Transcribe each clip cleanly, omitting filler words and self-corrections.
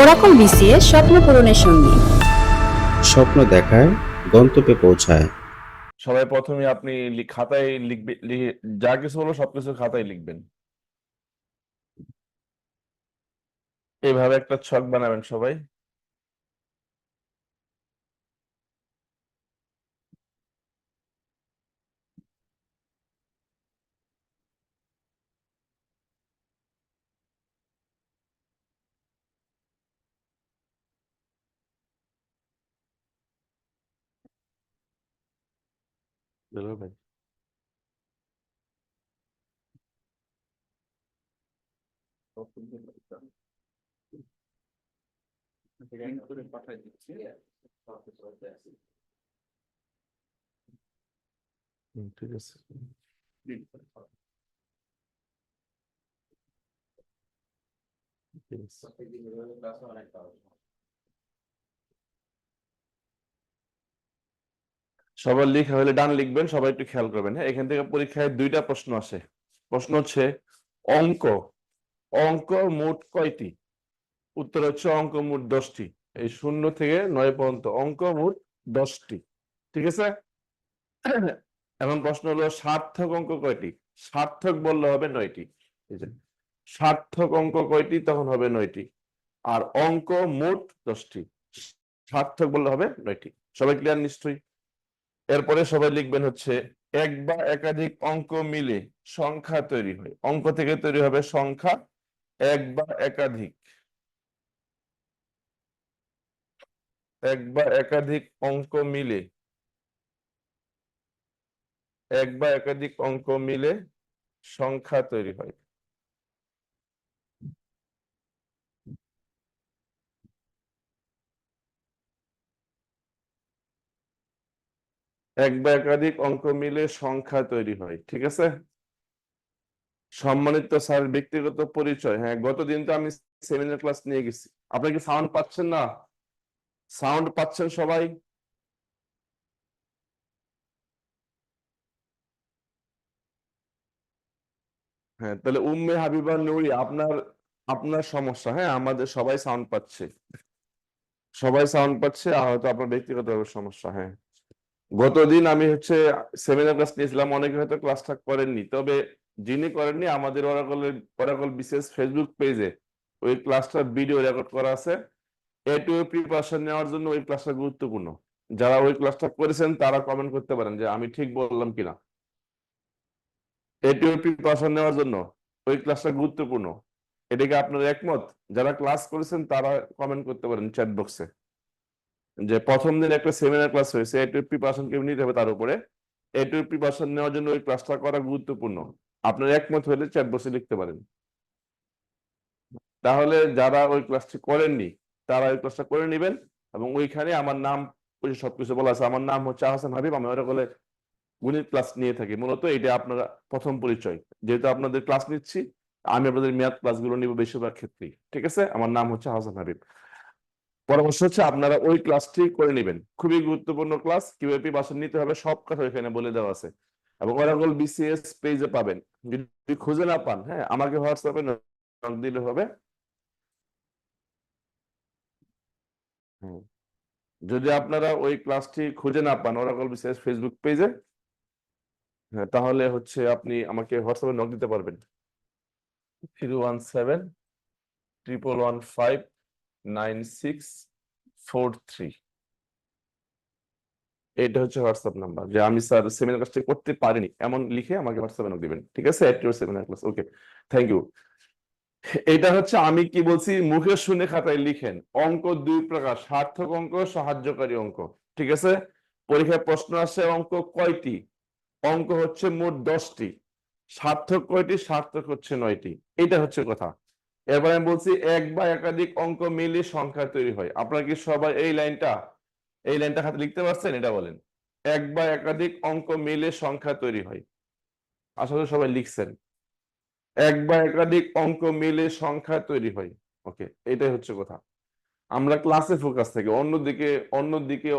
Oracle BCS স্বপ্ন পূরণের সঙ্গী। স্বপ্ন দেখায়, গন্তব্যে পৌঁছায়। সবাই প্রথমে আপনি খাতায় লিখবে, যা কিছু হলো সবকিছু খাতায় লিখবেন। এইভাবে একটা ছক বানাবেন সবাই। ভাই ঠিক আছে। সবার লেখা হলে ডান লিখবেন। সবাই একটু খেয়াল করবেন, হ্যাঁ। এখান থেকে পরীক্ষায় 2টা প্রশ্ন আসে। প্রশ্ন হচ্ছে অঙ্ক অঙ্ক মোট কয়টি? উত্তর হচ্ছে অঙ্ক মোট 10টি। এই 0 থেকে 9 পর্যন্ত অঙ্ক মোট 10টি। ঠিক আছে। এখন প্রশ্ন হলো সার্থক অঙ্ক কয়টি? সার্থক বললে হবে 9টি। সার্থক অঙ্ক কয়টি? তখন হবে 9টি। আর অঙ্ক মোট 10টি। সার্থক বললে হবে 9টি। সবাই ক্লিয়ার নিশ্চয়ই? এরপরে সবাই লিখবেন হচ্ছে এক বা একাধিক অঙ্ক মিলে সংখ্যা তৈরি হয়। অঙ্ক থেকে তৈরি হবে সংখ্যা। এক বা একাধিক অঙ্ক মিলে সংখ্যা তৈরি হয়। এক বা একাধিক অঙ্ক মিলে সংখ্যা তৈরি হয়। ঠিক আছে। সম্মানিত স্যার, ব্যক্তিগত পরিচয়। হ্যাঁ, গতদিন তো আমি সেমিনার ক্লাস নিয়ে গেছি। আপনারা কি সাউন্ড পাচ্ছেন না? সাউন্ড পাচ্ছেন সবাই? হ্যাঁ, তাহলে উম্মে হাবিবা নুরি, আপনার আপনার সমস্যা। হ্যাঁ, আমাদের সবাই সাউন্ড পাচ্ছে। হয়তো আপনার ব্যক্তিগত সমস্যা। হ্যাঁ, গতদিন আমি সেমিনার ক্লাস নিয়েছিলাম। অনেকে হয়তো ক্লাসটা করেননি, তবে যিনি করেননি আমাদের ওরাকল বিসিএস ফেসবুক পেজে ওই ক্লাসটার ভিডিও রেকর্ড করা আছে। এটিও প্রিপারেশন নেওয়ার জন্য ওই ক্লাসটা গুরুত্বপূর্ণ। যারা ওই ক্লাসটা করেছেন তারা কমেন্ট করতে পারেন যে আমি ঠিক বললাম কিনা। এটিও প্রিপারেশন নেওয়ার জন্য ওই ক্লাসটা গুরুত্বপূর্ণ। এটাকে আপনার একমত? যারা ক্লাস করেছেন তারা কমেন্ট করতে পারেন চ্যাট বক্সে যে প্রথম দিন একটা সেমিনার ক্লাস হয়েছে, এটির প্রিপারেশন কেমন নিতে হবে তার উপরে। এটির প্রিপারেশন নেওয়ার জন্য ওই ক্লাসটা করা গুরুত্বপূর্ণ। আপনার একমত হলে চ্যাট বক্সে লিখতে পারেন। তাহলে যারা ওই ক্লাসটি করেননি তারা ওই ক্লাসটা করে নেবেন। এবং ওইখানে আমার নাম সবকিছু বলা আছে। আমার নাম হচ্ছে আহসান হাবিব। আমি ওরাকলে গণিত ক্লাস নিয়ে থাকি। মূলত এটা আপনারা প্রথম পরিচয়। যেহেতু আপনাদের ক্লাস নিচ্ছি, আমি আপনাদের মেয়াদ ক্লাসগুলো নিব বেশিরভাগ ক্ষেত্রেই। ঠিক আছে। আমার নাম হচ্ছে আহসান হাবিব। পরামর্শ হচ্ছে আপনারা ওই ক্লাসটি করে নেবেন। খুবই গুরুত্বপূর্ণ ক্লাস। কিভাবে প্রিপারেশন নিতে হবে সব কথা এখানে বলে দেওয়া আছে। এবং ওরাকল বিসিএস পেজে পাবেন। যদি খুঁজে না পান, হ্যাঁ, আমাকে হোয়াটসঅ্যাপে নক দিলে হবে। যদি আপনারা ওই ক্লাসটি খুঁজে না পান ওরাকল বিসিএস ফেসবুক পেজে, হ্যাঁ, তাহলে আপনি আমাকে হোয়াটসঅ্যাপে নক দিতে পারবেন। 317-115-9643। এটা হচ্ছে হোয়াটসঅ্যাপ নাম্বার। যে আমি স্যার সেমিনার ক্লাসটি করতে পারিনি এমন লিখে আমাকে হোয়াটসঅ্যাপে নক দিবেন। ঠিক আছে। At your seminar class. Okay, thank you. এটা আমি কি বলছি মুখে শুনে খাতায় লিখেন। অঙ্ক 2 প্রকার: সার্থক অঙ্ক, সাহায্যকারী অঙ্ক। ঠিক আছে। পরীক্ষায় প্রশ্ন আসে অঙ্ক কয়টি? অঙ্ক হচ্ছে মোট 10টি। সার্থক কয়টি? সার্থক হচ্ছে 9টি। এটা হচ্ছে কথা। এবার আমি বলছি এক বা একাধিক অঙ্ক মিলে সংখ্যা তৈরি হয়। আপনারা কি সবাই এই লাইনটা হাতে লিখতে পারছেন? এটা বলেন। এক বা একাধিক অঙ্ক মিলে সংখ্যা তৈরি হয়। আসলে সবাই লিখছেন। এক বা একাধিক অঙ্ক মিলে সংখ্যা তৈরি হয়। ওকে, এটাই হচ্ছে কথা। আমরা ক্লাসে ফোকাস থাকি, অন্যদিকে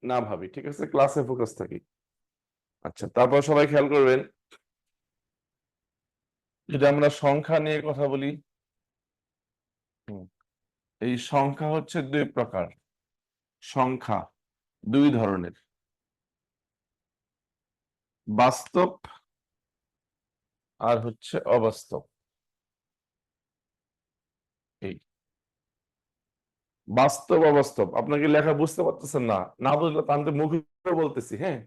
না ভাবি। ঠিক আছে, ক্লাসে ফোকাস থাকি। আচ্ছা, তারপর সবাই খেয়াল করবেন যদি আমরা সংখ্যা নিয়ে কথা বলি, এই সংখ্যা হচ্ছে দুই প্রকার। সংখ্যা দুই ধরনের, বাস্তব আর হচ্ছে অবাস্তব। এই বাস্তব অবাস্তব আপনাকে লেখা বুঝতে পারতেছেন না, না বুঝলে তো আমি তো মুখে বলতেছি। হ্যাঁ,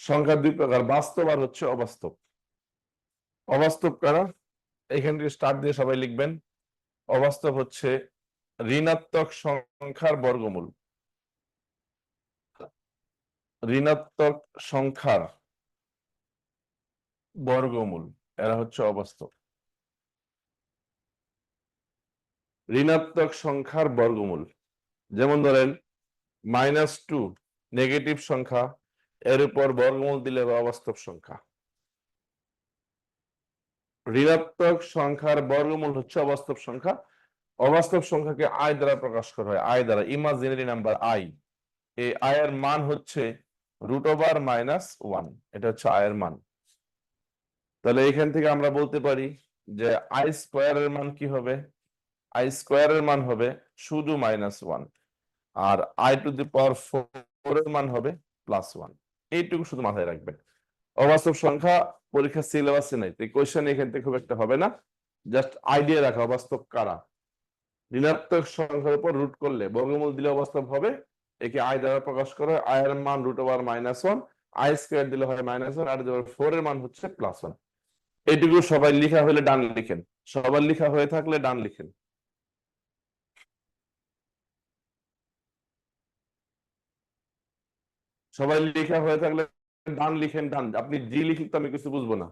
সংখ্যা দুই প্রকার, বাস্তব আর হচ্ছে অবাস্তব। অবাস্তব কারা, এখান থেকে স্টার্ট দিয়ে সবাই লিখবেন। অবাস্তব হচ্ছে ঋণাত্মক সংখ্যার বর্গমূল। ঋণাত্মক সংখ্যার বর্গমূল, এরা হচ্ছে অবাস্তব। ঋণাত্মক সংখ্যার বর্গমূল, যেমন ধরেন -2 নেগেটিভ সংখ্যা, এর উপর বর্গমূল দিলে অবাস্তব সংখ্যা। ঋণাত্মক সংখ্যার বর্গমূল হচ্ছে অবাস্তব সংখ্যা। অবাস্তব সংখ্যাকে আই দ্বারা প্রকাশ করা হয়, আই দ্বারা, ইমাজিনারি নাম্বার আই। এই আই এর মান হচ্ছে √(-1), এটা হচ্ছে আই এর মান। তাহলে এখান থেকে আমরা বলতে পারি যে আই স্কোয়ারের মান কি হবে, আই স্কোয়ারের মান হবে শুধু -1, আর i⁴ এর মান হবে +1। এইটুকু শুধু মাথায় রাখবেন। অবাস্তব সংখ্যা পরীক্ষা সিলেবাসে নাই, তো কোশ্চেন এখান থেকে খুব একটা হবে না, জাস্ট আইডিয়া রাখা অবাস্তব কারা। ঋণাত্মক সংখ্যার উপর রুট করলে বর্গমূল দিলে অবাস্তব হবে, একে আই দ্বারা প্রকাশ করা হয়। আই এর মান √(-1), আই স্কোয়ার দিলে হয় -1, আর 4 এর মান হচ্ছে +1। এইটুকু সবাই লিখা হলে ডান লিখেন, সবার লিখা হয়ে থাকলে ডান লিখেন। সবাই লেখা হয়ে থাকলে ডান লিখেন, ডান। আপনি জি লিখলে তো আমি কিছু বুঝবো না।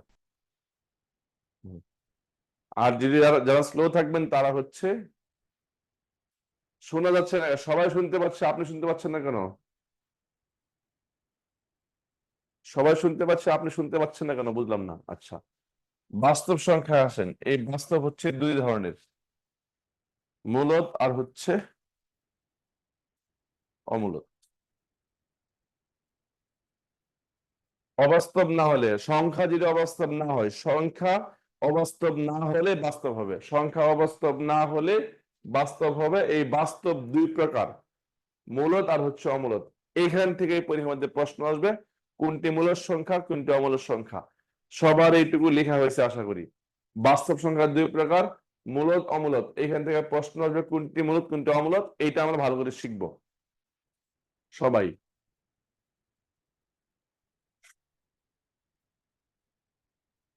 আর যদি যারা স্লো থাকবেন তারা হচ্ছে, শোনা যাচ্ছে না, সবাই শুনতে পাচ্ছে, আপনি শুনতে পাচ্ছেন না কেন? সবাই শুনতে পাচ্ছে, আপনি শুনতে পাচ্ছেন না কেন, বুঝলাম না। আচ্ছা, বাস্তব সংখ্যা আসেন। এই বাস্তব হচ্ছে দুই ধরনের, মূলদ আর হচ্ছে অমূলদ। অবাস্তব না হলে, সংখ্যা যদি অবাস্তব না হয়, সংখ্যা অবাস্তব না হলে বাস্তব হবে, সংখ্যা অবাস্তব না হলে বাস্তব হবে। এই বাস্তব দুই প্রকার, মূলদ আর হচ্ছে অমূলদ। এইখান থেকে পরীক্ষার মধ্যে প্রশ্ন আসবে, কোনটি মূলদ সংখ্যা কোনটি অমূলদ সংখ্যা। সবার এইটুকু লেখা হয়েছে আশা করি। বাস্তব সংখ্যা দুই প্রকার, মূলদ অমূলদ। এইখান থেকে প্রশ্ন আসবে কোনটি মূলদ কোনটি অমূলদ, এইটা আমরা ভালো করে শিখবো সবাই।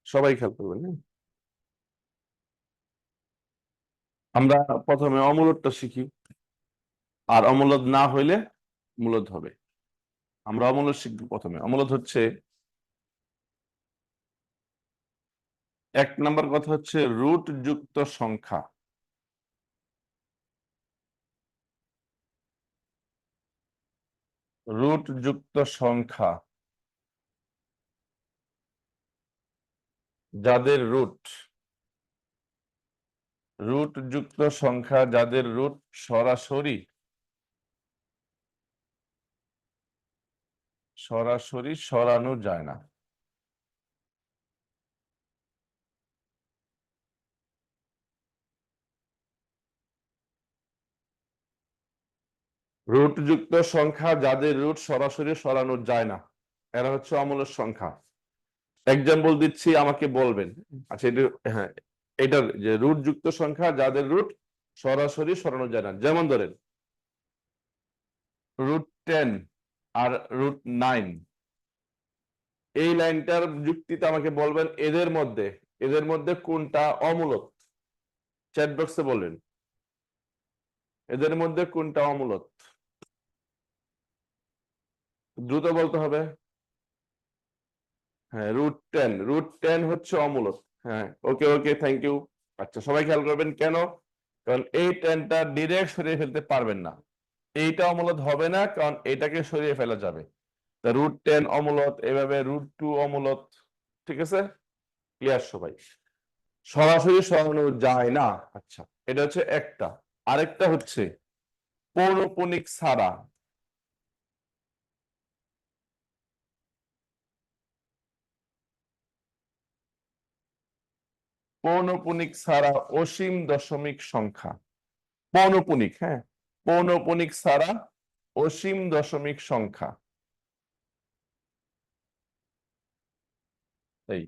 সবাই খেয়াল করবেন, হ্যাঁ। আমরা প্রথমে অমূলদটা শিখি, আর অমূলদ না হইলে মূলদ হবে। আমরা অমূলদ শিখবো প্রথমে। অমূলদ হচ্ছে, এক নাম্বার কথা হচ্ছে রুট যুক্ত সংখ্যা। রুট যুক্ত সংখ্যা, যাদের রুট, রুট যুক্ত সংখ্যা যাদের রুট সরাসরি সরানো যায় না। রুট যুক্ত সংখ্যা যাদের রুট সরাসরি সরানো যায় না, এরা হচ্ছে অমূলদ সংখ্যা। এক্সাম্পল দিচ্ছি, আমাকে বলবেন। আচ্ছা, এটা, হ্যাঁ, এটার যে রুট যুক্ত সংখ্যা যাদের রুট সরাসরি সরানো যায় না, যেমন ধরেন √10 আর √9। এই লাইনটার যুক্তিতে আমাকে বলবেন এদের মধ্যে কোনটা অমূলদ। চ্যাট বক্সে বলবেন এদের মধ্যে কোনটা অমূলদ, দ্রুত বলতে হবে। হ্যাঁ, √10 হচ্ছে অমূলদ। হ্যাঁ, ওকে ওকে, থ্যাংক ইউ। আচ্ছা, সবাই খেয়াল করবেন কেন, কারণ এই 10টা ডিরেক্ট সরিয়ে ফেলতে পারবেন না। এইটা অমূলদ হবে না, কারণ এটাকে সরিয়ে ফেলা যাবে। √10 অমূলদ, এভাবে √2 অমূলদ। ঠিক আছে, ক্লিয়ার সবাই? সরাসরি সরানো যায় না। আচ্ছা, এটা হচ্ছে একটা। আরেকটা হচ্ছে পৌনঃপুনিক ছাড়া। পৌনঃপুনিক ছাড়া অসীম দশমিক সংখ্যা। পৌনঃপুনিক, হ্যাঁ, পৌনঃপুনিক ছাড়া অসীম দশমিক সংখ্যা। এই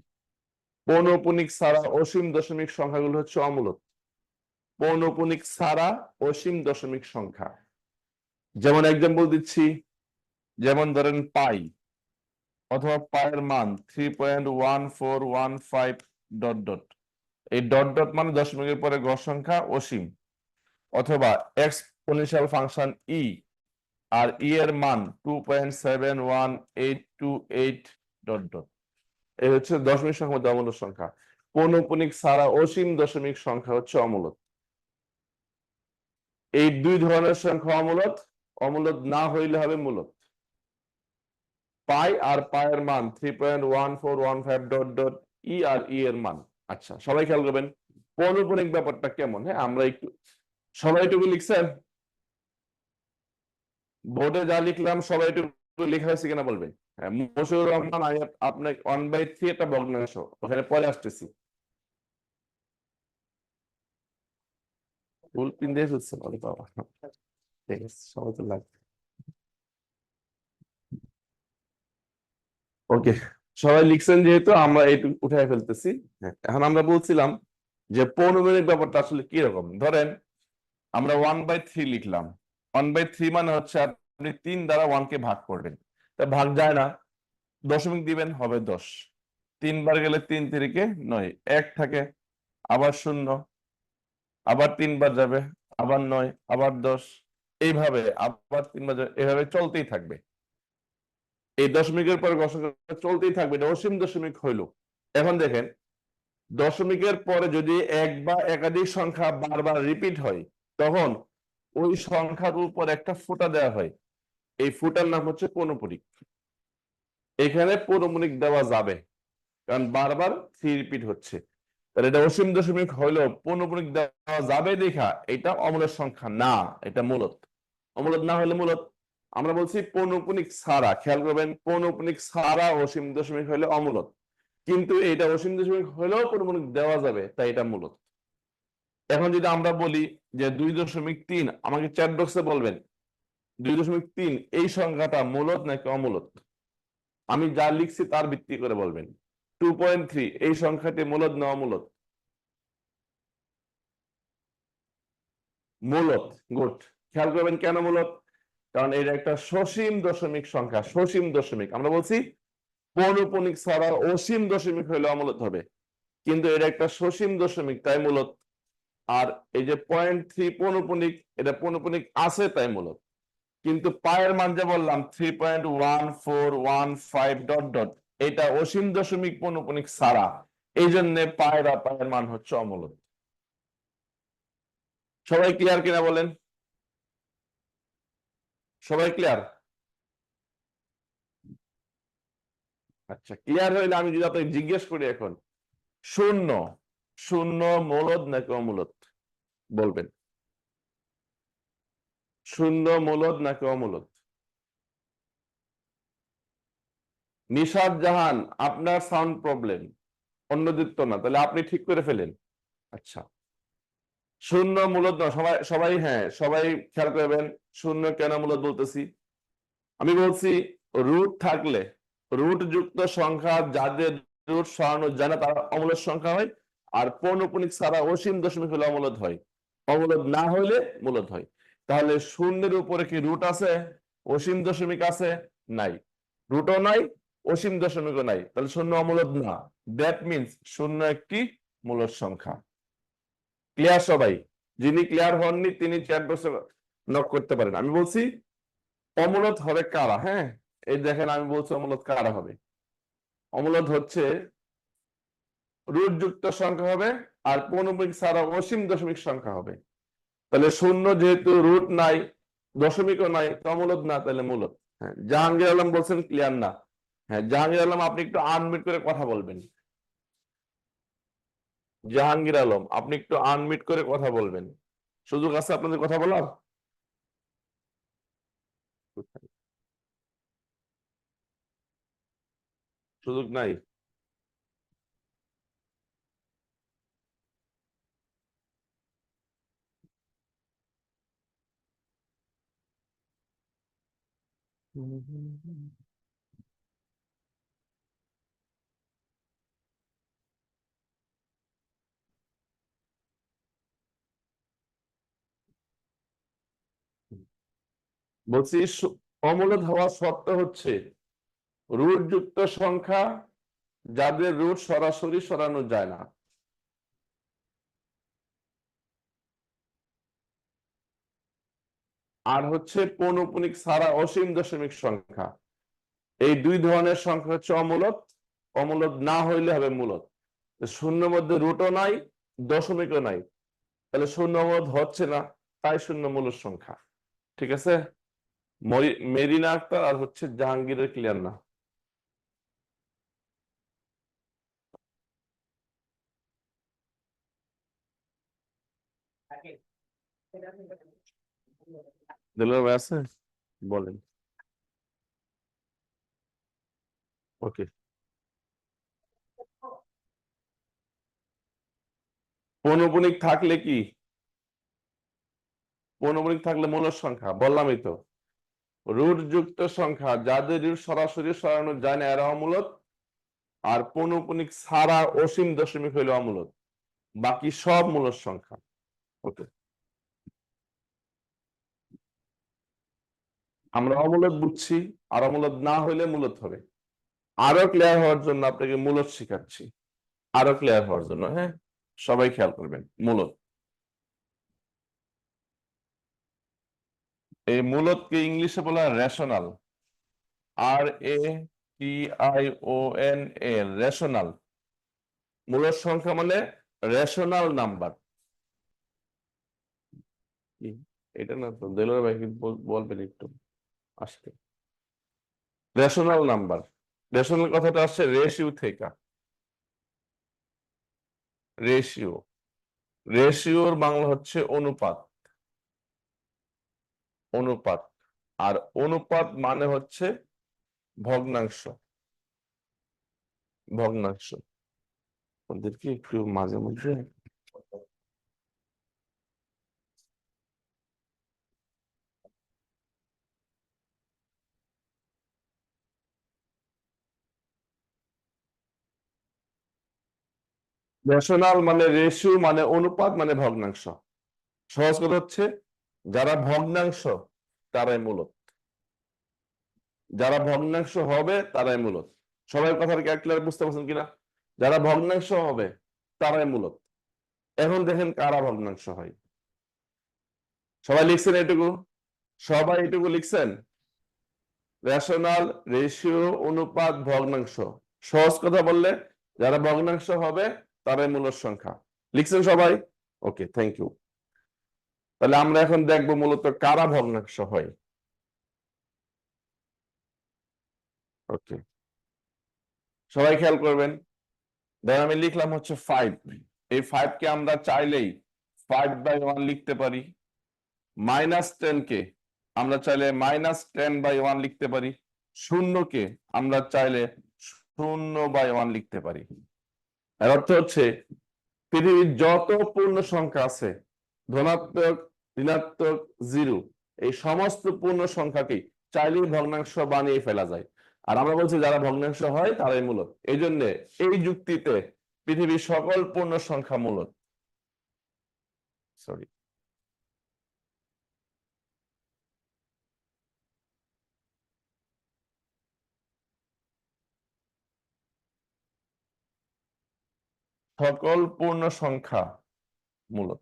পৌনঃপুনিক ছাড়া অসীম দশমিক সংখ্যাগুলো হচ্ছে অমূলত। পৌনঃপুনিক ছাড়া অসীম দশমিক সংখ্যা, যেমন এক্সাম্পল দিচ্ছি, যেমন ধরেন পাই অথবা পায়ের মান 3.1415 ডট ডট, এই ডট ডট মানে দশমিকের পরে গড় সংখ্যা অসীম, অথবা এক্সপোনেনশিয়াল ফাংশন ই, আর ই এর মান 2.71828 ডট ডট, এই হচ্ছে দশমিক সংখ্যার মধ্যে অমূলত সংখ্যা। পৌনঃপুনিক ছাড়া অসীম দশমিক সংখ্যা হচ্ছে অমূলত। এই দুই ধরনের সংখ্যা অমূলত, অমূলত না হইলে হবে মূলত। পাই আর পায়ের মান 3.1415 ডট ডট, ই আর ই এর মান। আচ্ছা, সবাই খেয়াল করবেন পৌনঃপুনিক ব্যাপারটা কেমন। হ্যাঁ, আমরা একটু, সবাই এটুকু লিখছেন? বোর্ডে যা লিখলাম সবাই এটুকু লেখা হয়েছে কিনা বলবেন। হ্যাঁ, মশিউর রহমান, আমি আপনাকে 1/3 একটা ভগ্নাংশ, ওখানে পরে আসতেছি। ফুল পিন দিয়ে ফেলছেন, ওরে বাবা। ঠিক আছে, সবাই তো লাগবে। ওকে, সবাই লিখছেন যেহেতু আমরা এইটুকু উঠাই ফেলতেছি। হ্যাঁ, এখন আমরা বলছিলাম যে পৌনঃপুনিক ব্যাপারটা আসলে কি রকম। ধরেন আমরা 1/3 লিখলাম। 1/3 মানে হচ্ছে আপনি 3 দ্বারা 1 কে ভাগ করবেন, তা ভাগ যায় না, দশমিক দিবেন, হবে 10। 3 বার গেলে 3 তিরিকে 9, 1 থাকে, আবার 0, আবার 3 বার যাবে, আবার 9, আবার 10, এইভাবে আবার 3 বার যাবে, এভাবে চলতেই থাকবে। এই দশমিকের পরে সংখ্যা চলতেই থাকবে, এটা অসীম দশমিক হইল। এখন দেখেন, দশমিকের পরে যদি এক বা একাধিক সংখ্যা বারবার রিপিট হয়, তখন ওই সংখ্যার উপর একটা ফোঁটা দেওয়া হয়, এই ফোঁটার নাম হচ্ছে পৌনঃপুনিক। এখানে পৌনঃপুনিক দেওয়া যাবে, কারণ বারবার 3 রিপিট হচ্ছে। তাহলে এটা অসীম দশমিক হইলেও পৌনঃপুনিক দেওয়া যাবে দেখা এটা অমূলত সংখ্যা না, এটা মূলত। অমূলত না হলে মূলত। আমরা বলছি পৌনঃপুনিক ছাড়া, খেয়াল করবেন, পৌনঃপুনিক ছাড়া অসীম দশমিক হলে অমূলত, কিন্তু এটা অসীম দশমিক হলেও পৌনঃপুনিক দেওয়া যাবে, তাই এটা মূলত। এখন যদি আমরা বলি যে 2.3, আমাকে চ্যাট বক্সে বলবেন 2.3 এই সংখ্যাটা মূলত নাকি অমূলত। আমি যা লিখছি তার ভিত্তি করে বলবেন। 2.3 এই সংখ্যাটি মূলত না অমূলত? মূলত। গুড। খেয়াল করবেন কেন মূলত, কারণ এটা একটা সসীম দশমিক সংখ্যা। সসীম দশমিক, আমরা বলছি পৌনঃপুনিক ছাড়া অসীম দশমিক হলে অমূলত হবে, কিন্তু এটা একটা সসীম দশমিক, তাই মূলত। আর এই যে 0.3 পৌনঃপুনিক, এটা পৌনঃপুনিক আছে তাই মূলত। কিন্তু পায়ের মান যে বললাম 3.1415 ডট ডট, এটা অসীম দশমিক পৌনঃপুনিক ছাড়া, এই জন্য পায়ের মান হচ্ছে অমূলত। সবাই ক্লিয়ার কিনা বলেন? সবাই ক্লিয়ার? আচ্ছা, ক্লিয়ার হইলে আমি যদি আপনাকে জিজ্ঞেস করি এখন, শূন্য, শূন্য মূলত নাকি অমূলত বলবেন? শূন্য মূলত নাকি অমূলত? নিশাত জাহান, আপনার সাউন্ড প্রবলেম, অন্যদের তো না, তাহলে আপনি ঠিক করে ফেলেন। আচ্ছা, শূন্য মূলত না। সবাই সবাই হ্যাঁ, সবাই খেয়াল করবেন শূন্য কেন মূলত বলতেছি। আমি বলছি রুট থাকলে, রুট যুক্ত সংখ্যা যাদের রুট সরানো যায় না তারা অমূলত সংখ্যা হয়, আর পৌনঃপুনিক ছাড়া অসীম দশমিক হলে অমূলত হয়, অমূলত না হইলে মূলত হয়। তাহলে শূন্যের উপরে কি রুট আছে? অসীম দশমিক আছে? নাই। রুটও নাই, অসীম দশমিকও নাই, তাহলে শূন্য অমূলত না। দ্যাট মিনস শূন্য একটি মূলত সংখ্যা। ক্লিয়ার সবাই? যিনি ক্লিয়ার হননি তিনি চ্যাট বক্সে নক করতে পারেন। আমি বলছি অমূলত হবে কারা। হ্যাঁ, এই দেখেন আমি বলছি অমূলত কারা হবে। অমূলত হচ্ছে রুট যুক্ত সংখ্যা হবে, আর পৌনঃপুনিক ছাড়া অসীম দশমিক সংখ্যা হবে। তাহলে শূন্য যেহেতু রুট নাই, দশমিকও নাই, তো অমূলত না, তাহলে মূলত। হ্যাঁ, জাহাঙ্গীর আলম বলছেন ক্লিয়ার না। হ্যাঁ, জাহাঙ্গীর আলম আপনি একটু আনমিউট করে কথা বলবেন। জাহাঙ্গীর আলম আপনি একটু আনমিউট করে কথা বলবেন। সুযোগ আছে আপনাদের কথা বলার? সুযোগ নাই? বলছি অমূলদ হওয়ার শর্ত হচ্ছে রুট যুক্ত সংখ্যা যাদের রুট সরাসরি সরানো যায় না। আর হচ্ছে পৌনঃপুনিক ছাড়া অসীম দশমিক সংখ্যা। এই দুই ধরনের সংখ্যা হচ্ছে অমূলদ। অমূলদ না হইলে হবে মূলদ। শূন্য মধ্যে রুটও নাই, দশমিকও নাই, তাহলে শূন্য অমূলদ হচ্ছে না, তাই শূন্য মূলদ সংখ্যা। ঠিক আছে? মেরিনা আক্তার আর হচ্ছে জাহাঙ্গীরের ক্লিয়ার না? দিলুর ভাই আছে? বলেন। ওকে, পৌনঃপুনিক থাকলে কি? পৌনঃপুনিক থাকলে মূলদ সংখ্যা, বললামই তো। রুট যুক্ত সংখ্যা যাদের রুট সরাসরি সরানো যায় না এরা অমূলদ, আর পৌনঃপুনিক ছাড়া অসীম দশমিক হইল অমূলদ, বাকি সব মূলদ সংখ্যা। ওকে, আমরা অমূলদ বুঝছি, আর অমূলদ না হইলে মূলদ হবে। আরো ক্লিয়ার হওয়ার জন্য আপনাকে মূলদ শিখাচ্ছি, আরো ক্লিয়ার হওয়ার জন্য। হ্যাঁ, সবাই খেয়াল করবেন। মূলদ, এই মূলদকে ইংলিশে বলা হয় রেশনাল। RATIONA, rational. মূলদ সংখ্যা মানে রেশনাল নাম্বার। এটা না তো দেলোয়ার ভাই বলবেন একটু আসতে। রেশনাল নাম্বার, রেশনাল কথাটা আসছে রেশিও থেকে। রেশিও, রেশিওর বাংলা হচ্ছে অনুপাত। অনুপাত, আর অনুপাত মানে হচ্ছে ভগ্নাংশ। ভগ্নাংশ ওদেরকে একটু মাঝে মধ্যে রেশনাল মানে রেশিও মানে অনুপাত মানে ভগ্নাংশ। সহজ কথা হচ্ছে যারা ভগ্নাংশ তারাই মূলদ, যারা ভগ্নাংশ হবে তারাই মূলদ। সবাই কথাটা ক্লিয়ার বুঝতে পারছেন কিনা? যারা ভগ্নাংশ হবে তারাই মূলদ। এখন দেখেন কারা ভগ্নাংশ হয়। সবাই লিখছেন এটুকু? সবাই এটুকু লিখছেন? রেশনাল, রেশিও, অনুপাত, ভগ্নাংশ। সহজ কথা বললে যারা ভগ্নাংশ হবে তারাই মূলদ সংখ্যা। লিখছেন সবাই? ওকে, থ্যাংক ইউ। তাহলে আমরা এখন দেখবো মূলত কারা ভগ্নাংশ হয়। ওকে, সবাই খেয়াল করবেন। ধর আমি লিখলাম হচ্ছে 5, এই 5 কে আমরা চাইলেই 5/1 লিখতে পারি। -10 কে আমরা চাইলে -10/1 লিখতে পারি। শূন্যকে আমরা চাইলে 0/1 লিখতে পারি। এর অর্থ হচ্ছে পৃথিবীর যত পূর্ণ সংখ্যা আছে, ধনাত্মক, ঋণাত্মক, জিরো, এই সমস্ত পূর্ণ সংখ্যাকে চাইলেই ভগ্নাংশ বানিয়ে ফেলা যায়। আর আমরা বলছি যারা ভগ্নাংশ হয় তারাই মূলদ। এই জন্য এই যুক্তিতে পৃথিবীর সকল পূর্ণ সংখ্যা মূলদ। সরি, সকল পূর্ণ সংখ্যা মূলদ।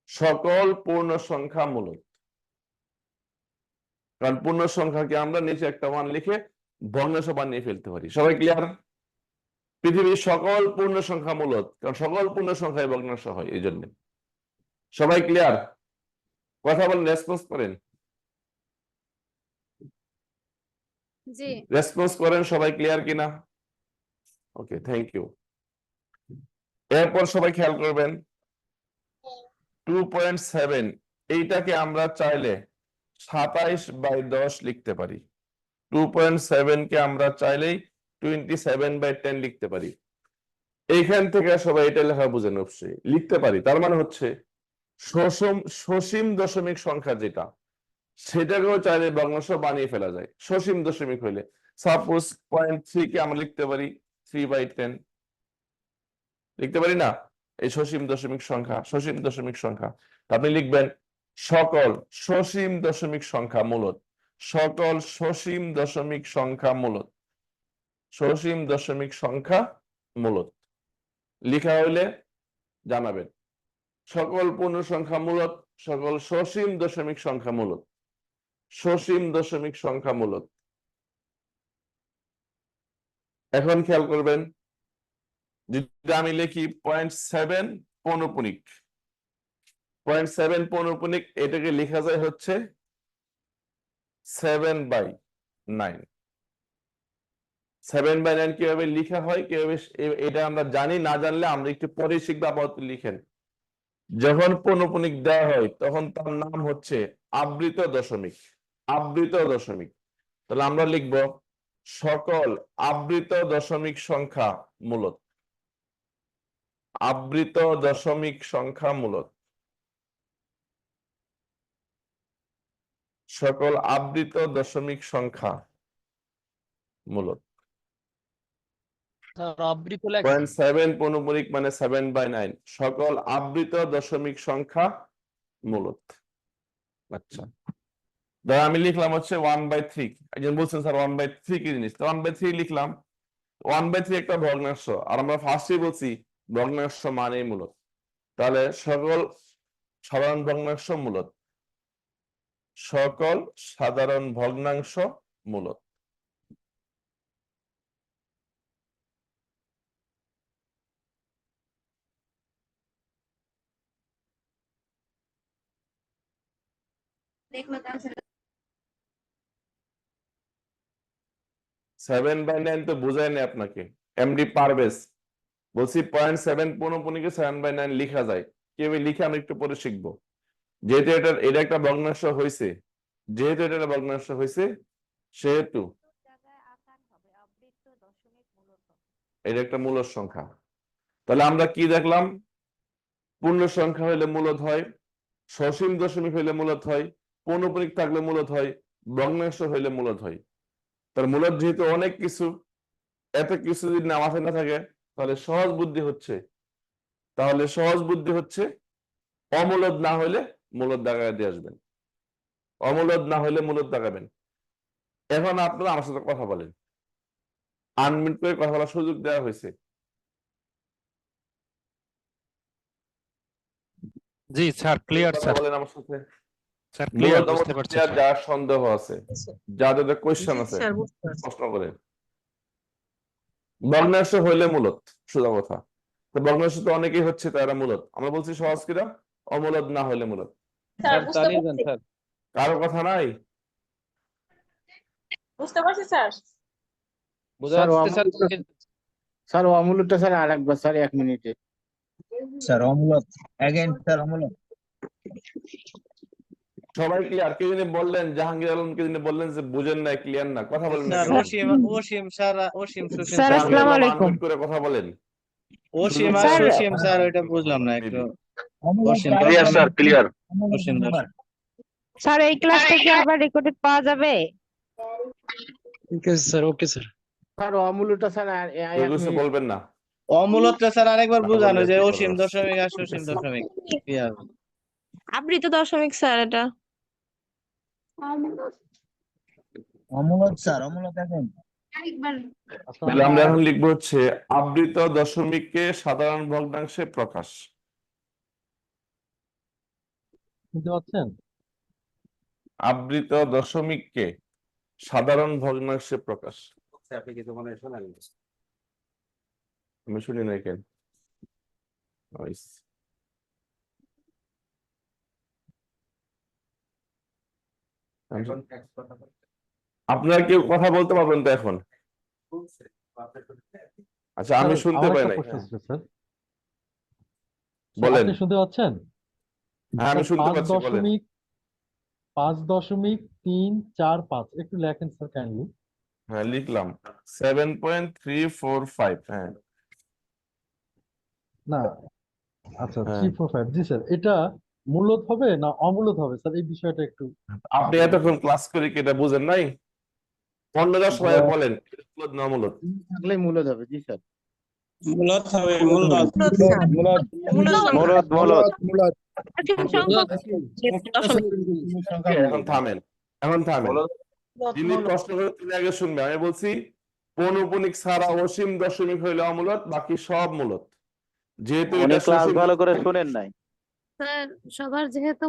সকল পূর্ণ সংখ্যা মূলদ, কারণ পূর্ণ সংখ্যাকে আমরা নিচে একটা মান লিখে ভগ্নাংশ বানিয়ে ফেলতে পারি। সবাই ক্লিয়ার? পৃথিবীর সকল পূর্ণ সংখ্যা মূলদ, কারণ সকল পূর্ণ সংখ্যায় ভগ্নাংশ হয়, এই জন্য। সবাই ক্লিয়ার? কথা বলেন, রেসপন্স করেন। জি, রেসপন্স করেন, সবাই ক্লিয়ার কিনা? ওকে, থ্যাংক ইউ। এরপর সবাই খেয়াল করবেন 2.7, এইটাকে আমরা চাইলে 27/10 লিখতে পারি। 2.7 কে আমরা চাইলেই 27/10 লিখতে পারি। এইখান থেকে সবাই এটা লেখা বুঝেন, অবশ্যই লিখতে পারি। তার মানে হচ্ছে সসীম দশমিক সংখ্যা যেটা, সেটাকেও চাইলে ভগ্নাংশ বানিয়ে ফেলা যায় সসীম দশমিক হইলে। সাপোজ 0.3 কে আমরা লিখতে পারি 3/10, লিখতে পারি না? এই সসীম দশমিক সংখ্যা, সসীম দশমিক সংখ্যা। আপনি লিখবেন সকল সসীম দশমিক সংখ্যা মূলদ, সকল সসীম দশমিক সংখ্যা মূলদ, সসীম দশমিক সংখ্যা মূলদ। লিখা হইলে জানাবেন। সকল পূর্ণ সংখ্যা মূলদ, সকল সসীম দশমিক সংখ্যা মূলদ, সসীম দশমিক সংখ্যা মূলদ। এখন খেয়াল করবেন, যদি আমি লিখি 0.7 পৌনপুনিক, 0.7 পৌনপুনিক, এটাকে লেখা যায় হচ্ছে 7/9। 7/9 কিভাবে লিখা হয়, কিভাবে এটা আমরা জানি, না জানলে আমরা একটু পরে শিখবো। আপাতত লিখেন, যখন পৌনপুনিক দেওয়া হয় তখন তার নাম হচ্ছে আবৃত দশমিক, আবৃত দশমিক। তাহলে আমরা লিখব সকল আবৃত দশমিক সংখ্যা মূলদ, আবৃত দশমিক সংখ্যা মূলদ, সকল আবৃত দশমিক সংখ্যা মূলদ। আবৃত লেখা 0.7 পৌনপুনিক মানে 7/9, সকল আবৃত দশমিক সংখ্যা মূলদ। আচ্ছা, ধর আমি লিখলাম হচ্ছে 1/3। একজন বলছেন স্যার 1/3 কি জিনিস? 1/3 লিখলাম। 1/3 একটা ভগ্নাংশ, আর আমরা ফার্স্টে বলছি ভগ্নাংশ মানেই মূলদ। তাহলে সকল সাধারণ ভগ্নাংশ মূলদ, সকল সাধারণ ভগ্নাংশ মূলদ। দেখলো তার 7/9 তো বোঝায় না আপনাকে, এমডি পারভেজ বলছি 0.7 পৌনপুনিকে 7/9 লিখা যায়। কিভাবে লিখে আমরা একটু পরে শিখবো। যেহেতু এটা একটা ভগ্নাংশ হয়েছে, যেহেতু এটা একটা ভগ্নাংশ হয়েছে, সেহেতু জায়গায় আকার হবে আবৃত দশমিক মূলদ হবে। এটা একটা মূলদ সংখ্যা। তাহলে আমরা কি দেখলাম? পূর্ণ সংখ্যা হইলে মূলদ হয়, সসীম দশমিক হইলে মূলদ হয়, পৌনপুনিক থাকলে মূলদ হয়, ভগ্নাংশ হইলে মূলদ হয়। তার মূলদ যেহেতু অনেক কিছু, এত কিছু যদি না মাথায় না থাকে, তাহলে সহজ বুদ্ধি হচ্ছে, তাহলে সহজ বুদ্ধি হচ্ছে অমূলদ না হইলে মূলদ দাগায় দিয়ে আসবেন, অমূলদ না হইলে মূলদ দাগাবেন। এখন আপনারা আমার সাথে কথা বলেন, আনমিউট করে কথা বলার সুযোগ দেওয়া হয়েছে। জি স্যার, ক্লিয়ার কথা স্যার। বলেন আমার সাথে। স্যার ক্লিয়ার, মূলদ বুঝতে অবশ্যই পারছি clear, স্যার। যার সন্দেহ আছে, যাদের কোয়েশ্চেন আছে স্যার বুঝতে পারছি। প্রশ্ন করেন। ভগ্নাংশ হইলে মূলদ, সোজা কথা। তো ভগ্নাংশ তো অনেকেই হচ্ছে, তারা মূলদ। আমরা বলছি সহজ কিনা, অমূলদ না হইলে মূলদ। স্যার বুঝতে চালিয়ে যান পারছি। স্যার। কারো কথা নাই? বুঝতে পারছি স্যার। বোঝা স্যার যাচ্ছে স্যার। স্যার অমূল্যটা স্যার আরেকবার স্যার 1 মিনিটে। স্যার অমূলত অ্যাগেন স্যার অমূলত সবাই ক্লিয়ার? কেউ যিনি বললেন, জাহাঙ্গীর আলমকে যিনি বললেন যে বুঝেন না, ক্লিয়ার না, কথা বলেন না স্যার কেন? অসীম স্যার, অসীম সুসীম স্যার, স্যার। জাহাঙ্গীর আসসালামু আলম আলাইকুম। unmute করে কথা বলেন। অসীম আর স্যার, সুসীম স্যার, ওইটা বুঝলাম না একটু। অমূলত অসীম ক্লিয়ার স্যার ক্লিয়ার অসীম দশ। স্যার এই ক্লাসটা কি আবার রেকর্ডেড পাওয়া যাবে? ঠিক আছে স্যার, ওকে স্যার। স্যার অমূল্যটা স্যার কেউ 1 কিছু মিনিট। বলবেন না? অমূলতটা স্যার আরেকবার না বুঝানো, বললে যে কি অসীম করবে? দশমিক আর সুসীম দশমিক কি হবে? আবৃত দশমিক স্যার এটা। অমূলত স্যার অমূলত অ্যাগেন আরেকবার তাহলে আমরা এখন লিখবো হচ্ছে আবৃত দশমিককে সাধারণ ভগ্নাংশে প্রকাশ। বুঝতে পারছেন? আবৃত দশমিককে সাধারণ ভগ্নাংশে প্রকাশ। আপনি কিছু মনে শোনেন? আমি শুনি নাই কেন? Nice. আপনারা কেউ কথা বলতে পারবেন তো এখন? আচ্ছা, আমি শুনতে পাই নাই। বলেন। আপনি শুনতে পাচ্ছেন? হ্যাঁ, আমি শুনতে পাচ্ছি, বলেন। 5.345 একটু লেখেন স্যার কাইন্ডলি। হ্যাঁ, লিখলাম 7.345। হ্যাঁ, না, আচ্ছা হ্যাঁ। 345, জি স্যার। এটা মূলত হবে না অমূলত হবে স্যার এই বিষয়টা একটু আপনি এতক্ষণ ক্লাস করে কি এটা বুঝেন নাই? অন্যরা সবাই বলেন মূলত না অমূলত? থাকলে মূলত হবে, জি স্যার। মূলত হবে, মূলত সঠিক সংখ্যক এখন থামেন, এখন থামেন। যিনি প্রশ্ন করে তিনি আগে শুনবে। আমি বলছি পৌনঃপুনিক ছাড়া অসীম দশমিক হইলে অমূলত, বাকি সব মূলত। যেহেতু এটা সসীম ভালো করে শুনেন নাই। স্যার সবার যেহেতু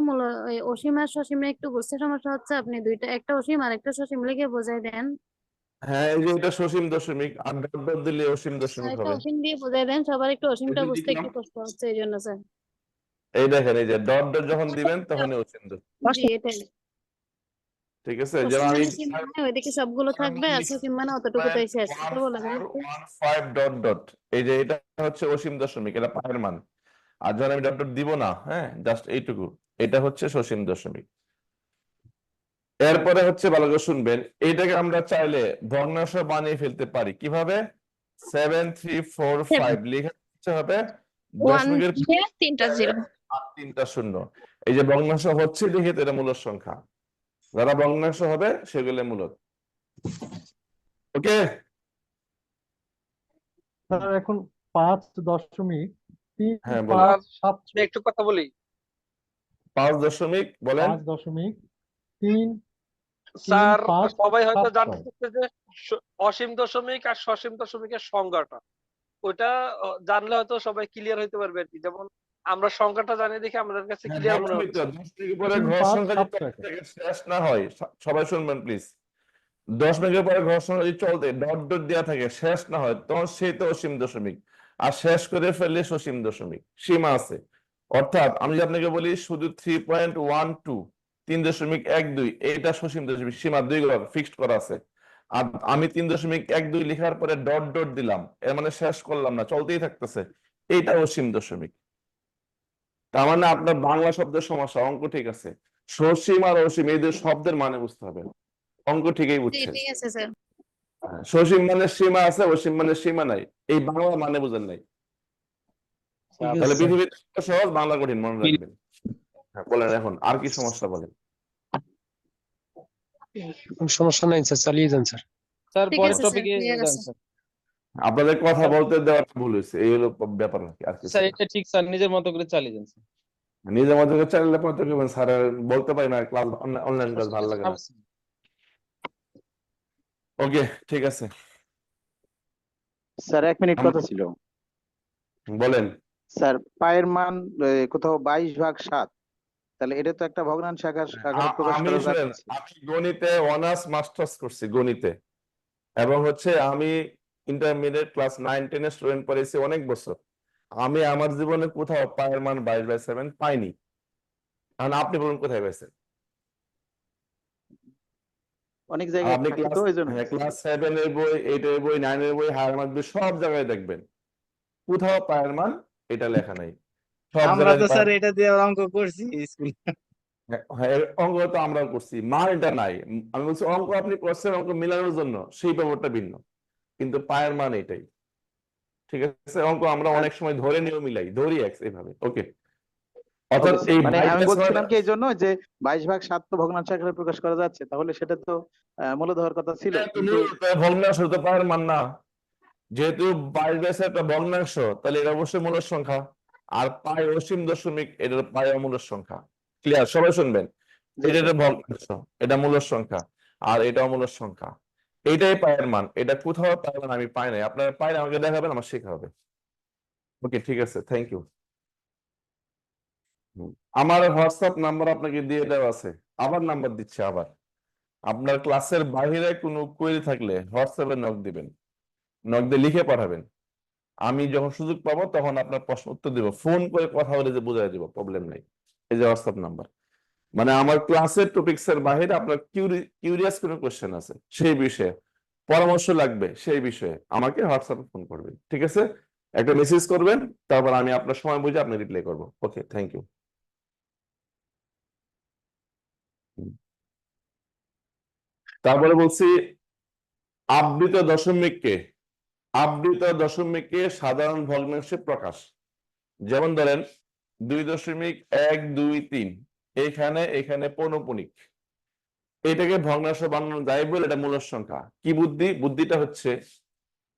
অসীম আর সসীমে একটু বুঝতে সমস্যা হচ্ছে, আপনি দুইটা একটা অসীম আর একটা সসীম লিখে বোঝাই দেন। হ্যাঁ, এই যে এটা সসীম দশমিক, আর ডট ডট দিলে অসীম দশমিক একটা হবে। অসীম দিয়ে বোঝাই দেন, সবার একটু অসীমটা এই যে বুঝতে লিখলাম। একটু কষ্ট হচ্ছে এই জন্য স্যার। এই দেখেন, এই যে ডট ডট যখন দিবেন তখনই অসীম দশমিক। জি এটাই। ঠিক আছে, যেমন অসীম আমি মানে সীম মানে ওইদিকে সবগুলো থাকবে আর সসীম মানে অতটুকুটাই শেষ। এটা বলা যায় না? 1415 ডট ডট, এই যে এটা হচ্ছে অসীম দশমিক, এটা পায়ের মান। আর যখন আমি ডট ডট দিব না, হ্যাঁ, জাস্ট এইটুকু, এটা হচ্ছে সসীম দশমিক। এরপরে হচ্ছে ভালো করে শুনবেন, এইটাকে আমরা চাইলে ভগ্নাংশ বানিয়ে ফেলতে পারি। কিভাবে? 7345 লিখে হবে দশমিকের তিনটা জিরো। আর 3টা শূন্য। এই যে ভগ্নাংশ হচ্ছে দেখে তো এটা মূলদ সংখ্যা, যারা ভগ্নাংশ হবে সেগুলো মূলদ। ওকে, স্যার এখন 5.35 হ্যাঁ বলেন। 7 একটু কথা বলি 5 দশমিক বলেন। 5.3 স্যার। 5 সবাই হয়তো 7 জানতে যে অসীম দশমিক আর সসীম দশমিকের সংজ্ঞাটা, ওইটা জানলে হয়তো সবাই ক্লিয়ার হইতে পারবে আর কি। যেমন আমরা সংখ্যাটা জানি দেখে আমাদের কাছে হ্যাঁ, ক্লিয়ার মনে দশমিক তো, হচ্ছে। দশমিকের পরে ঘর 5 সংখ্যা যদি 7 থেকে শেষ না হয়, সবাই শুনবেন প্লিজ। দশমিকের পরে ঘর সংখ্যা যদি চলতে ডট ডট দেওয়া থাকে, শেষ না হয়, তখন সেই তো অসীম দশমিক। আর শেষ করে ফেললে সসীম দশমিক, সীমা আছে। অর্থাৎ আমি যদি আপনাকে বলি শুধু 3.12 3.12 এইটা সসীম দশমিক, সীমা 2 ঘর ফিক্সড করা আছে। আর আমি 3.12 লেখার পরে ডট ডট দিলাম, এর মানে শেষ করলাম না, চলতেই থাকতেছে, এইটা অসীম দশমিক। তার মানে আপনার বাংলা শব্দের সমস্যা, অঙ্ক ঠিক আছে, সসীম আর অসীম এই দুই শব্দের মানে বুঝতে হবে, অঙ্ক ঠিকই জি বুঝছেন। ঠিক আছে স্যার। সসীম মানে সীমা আছে, অসীম মানে সীমা নাই, এই বাংলা মানে বুঝেন নাই। তাহলে পৃথিবীর সহজ, বাংলা কঠিন, মনে রাখবেন। হ্যাঁ, বলেন এখন আর কি সমস্যা বলেন। সমস্যা নাই স্যার, চালিয়ে যান স্যার। স্যার ঠিক পরের আছে স্যার, টপিকে ক্লিয়ার যান আছে। স্যার। আপনাদের কথা বলতে দেওয়াটা ভুল হয়েছে, এই হলো ব্যাপার নাকি আর কিছু স্যার না। এটা ঠিক স্যার, নিজের মতো করে চালিয়ে যান স্যার। নিজের মধ্যে চ্যানেলে পড়তে গেবেন, স্যার বলতে পারি না, ক্লাস অনলাইন ক্লাস ভালো লাগে না। ওকে, ঠিক আছে স্যার 1 মিনিট কথা ছিল। বলেন। স্যার পায়ের মান কোথাও 22/7, তাহলে এটা তো একটা ভগ্নাংশ আকারে প্রকাশ আমি করা শুনেন, যাচ্ছে। আমি গণিতে অনার্স মাস্টার্স করছি গণিতে, এবং হচ্ছে আমি ইন্টারমিডিয়েট ক্লাস 9-10 এর স্টুডেন্ট পড়েছি অনেক বছর। আমি আমার জীবনে কোথাও পায়ের মান 22/7 পাইনি। কারণ আপনি বলুন কোথায় পাইছেন? অনেক জায়গায় আপনি থাকে তো, এইজন্য। ক্লাস 7 এর বই, 8 এর বই, 9 এর বই, হায়ার মাধ্যমিক সব জায়গায় দেখবেন কোথাও পায়ের মান এটা লেখা নাই। সব আমরা তো জায়গায় স্যার এটা দিয়ে অঙ্ক করছি স্কুল। হ্যাঁ, অঙ্ক তো আমরাও করছি, মান এটা নাই। আমি বলছি অঙ্ক আপনি করছেন অঙ্ক মিলানোর জন্য, সেই ব্যাপারটা ভিন্ন, কিন্তু পায়ের মান এটাই। ঠিক আছে, অঙ্ক আমরা অনেক সময় ধরে নিয়েও মিলাই, ধরি এক্স এইভাবে। ওকে, অর্থাৎ এই মানে আমি 22/7 বলছিলাম কি এই জন্য যে 22/7 তো ভগ্নাংশ আকারে প্রকাশ করা যাচ্ছে, তাহলে সেটা তো মূলত হওয়ার কথা ছিল, কিন্তু ভগ্নাংশ তো পায়ের মান না। যেহেতু 22/7 একটা ভগ্নাংশ, তাহলে এটা অবশ্যই মূলের সংখ্যা। আর পায় অসীম দশমিক, এটা পায় অমূলের সংখ্যা। ক্লিয়ার? সবাই শুনবেন, এটা একটা ভগ্নাংশ, এটা মূলের সংখ্যা, আর এটা অমূলের সংখ্যা। এইটাই পায়ের মান। এটা কোথাও পায়ের মান আমি পাই নাই, আপনারা পাইলে আমাকে দেখাবেন, আমার শেখা হবে। ওকে, ঠিক আছে, থ্যাংক ইউ। আমার হোয়াটসঅ্যাপ নাম্বার আপনাকে দিয়ে দেওয়া আছে, আবার নাম্বার দিচ্ছি আবার। আপনার ক্লাসের বাইরে কোনো কোয়েরি থাকলে হোয়াটসঅ্যাপে নক দিবেন, নক দিয়ে লিখে পাঠাবেন। আমি যখন সুযোগ পাবো তখন আপনার প্রশ্ন উত্তর দিব, ফোন করে কথা বলে যে বুঝাই দিব, প্রবলেম নাই। এই যে হোয়াটসঅ্যাপ নাম্বার, মানে আমার ক্লাসের টপিকস এর বাইরে আপনার কিউরিয়াস কোনো কোশ্চেন আছে সেই বিষয়ে, পরামর্শ লাগবে সেই বিষয়ে, আমাকে হোয়াটসঅ্যাপে ফোন করবেন। ঠিক আছে, একটা মেসেজ করবেন, তারপর আমি আপনার সময় বুঝে আপনি রিপ্লাই করবো। ওকে, থ্যাংক ইউ। তারপরে বলছি আবৃত দশমিককে, আবৃত দশমিককে সাধারণ ভগ্নাংশে প্রকাশ। যেমন ধরেন 2.123 এখানে এখানে পৌনঃপুনিক, এটাকে ভগ্নাংশ বানানো যায় বলে এটা মূলদ সংখ্যা। কি বুদ্ধি? বুদ্ধিটা হচ্ছে,